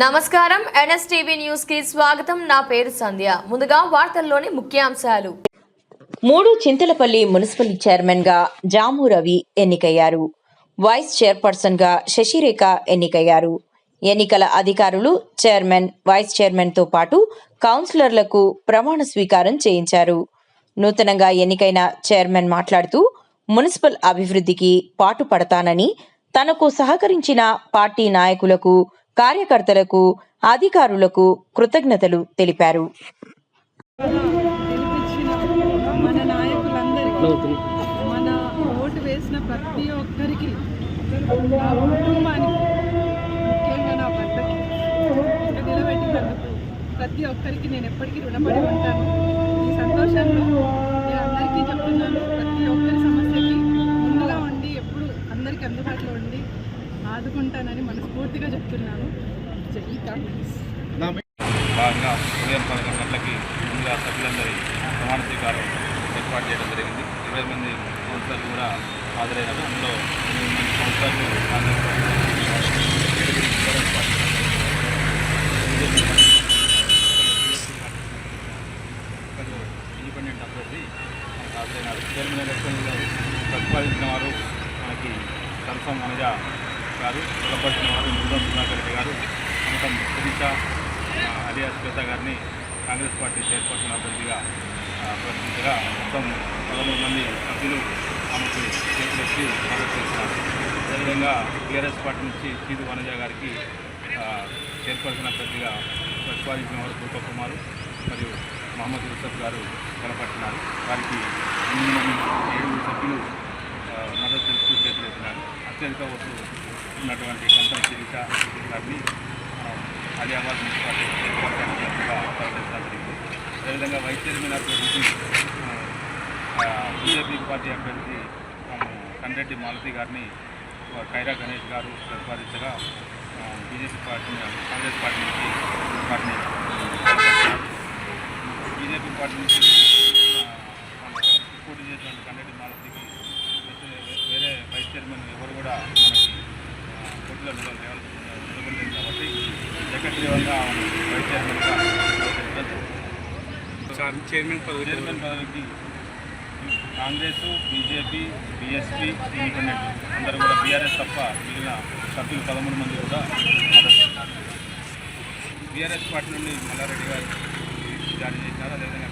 నమస్కారం NSTV news కి స్వాగతం. నా పేరు సంధ్య. ముందుగా వార్తల్లోని ముఖ్యాంశాలు. 3 చింతలపల్లి మున్సిపల్ చైర్మన్ గా జాము రవి ఎన్నికయ్యారు. వైస్ చైర్పర్సన్ గా శశిరేఖ ఎన్నికయ్యారు. ఎన్నికల అధికారులు చైర్మన్, వైస్ చైర్మన్ తో పాటు కౌన్సిలర్లకు ప్రమాణ స్వీకారం చేయించారు. నూతనంగా ఎన్నికైన చైర్మన్ మాట్లాడుతూ మున్సిపల్ అభివృద్ధికి పాటుపడతానని, తనకు సహకరించిన పార్టీ నాయకులకు, కార్యకర్తలకు, అధికారులకు కృతజ్ఞతలు తెలిపారు. మన నాయకులందరికీ, మన ఓటు వేసిన ప్రతి ఒక్కరికి, నా కుటుంబానికి, ముఖ్యంగా నా భర్తకి నిలబెట్టినందుకు ప్రతి ఒక్కరికి నేను ఎప్పటికీ రుణపడి ఉంటాను. ఈ సంతోషంలో నేను అందరికీ చెప్తున్నాను, ప్రతి ఒక్కరి సమస్యకి ముందుగా ఉండి ఎప్పుడు అందరికీ అందుబాటులో ఉండి ఆదుకుంటానని మనస్ఫూర్తిగా చెప్తున్నాను. జై కాంగ్రెస్. భాగంగా ఉదయం 11 గంటలకి ముందుగా సభ్యులందరి ప్రమాణ స్వీకారం ఏర్పాటు చేయడం జరిగింది. 20 మంది కౌన్సిలర్లు కూడా హాజరైనారు. అందులో 8 మంది కౌన్సిలర్లు ఇండిపెండెంట్ అభ్యర్థి మనకు హాజరైనారు. చైర్మన్ ఎలక్షన్లో ప్రతిపాదించిన వారు మనకి కన్ఫర్మ్ వనజ గారు, బలపరిచిన వారు మృదం సుధాకర్ రెడ్డి గారు, అమతం సునీత అలియాస్ శ్వేత గారిని కాంగ్రెస్ పార్టీ చైర్పర్సన్ అభ్యర్థిగా ప్రకటించగా మొత్తం 13 మంది సభ్యులు ఆమెకు చేతులెత్తి మద్దతు ఇస్తున్నారు. అదేవిధంగా టీఆర్ఎస్ పార్టీ నుంచి చీదు వనజ గారికి చైర్పర్సన్ అభ్యర్థిగా ప్రతిపాదించిన వారు దీపక్ కుమార్ మరియు మహమ్మద్ యూసఫ్ గారు బలపడుతున్నారు. వారికి 8 మంది 7 సభ్యులు మద్దతు తెలుస్తూ చేతులెత్తినారు. అత్యధిక ఓట్లు ఉన్నటువంటి కంతం శిరీష గారిని ఆలియాబాద్ మున్సిపాలిటీ చైర్పర్సన్గా ప్రకటించడం జరిగింది. అదేవిధంగా వైస్ చైర్మన్ అభ్యర్థికి బీజేపీ పార్టీ అభ్యర్థి కండ్రెడ్డి మాలతి గారిని ఖైరా గణేష్ గారు ప్రతిపాదించగా బీజేపీ పార్టీ, కాంగ్రెస్ పార్టీ నుంచి వారిని బీజేపీ పార్టీ నుంచి పోటీ చేసినటువంటి కండ్రెడ్డి మాలతికి వేరే వైస్ చైర్మన్ ఎవరు కూడా మనకి పోటీలో నిలబడలేదు కాబట్టి ఏకగ్రీవంగా వైస్ చైర్మన్ పదవికి కాంగ్రెస్, బీజేపీ, బీఎస్పీ, ఇండిపెండెంట్ అందరూ కూడా, బీఆర్ఎస్ తప్ప మిగిలిన సభ్యులు 13 మంది కూడా మద్దతు. బీఆర్ఎస్ పార్టీ నుండి మల్లారెడ్డి గారు జారీ చేసినారు. అదేవిధంగా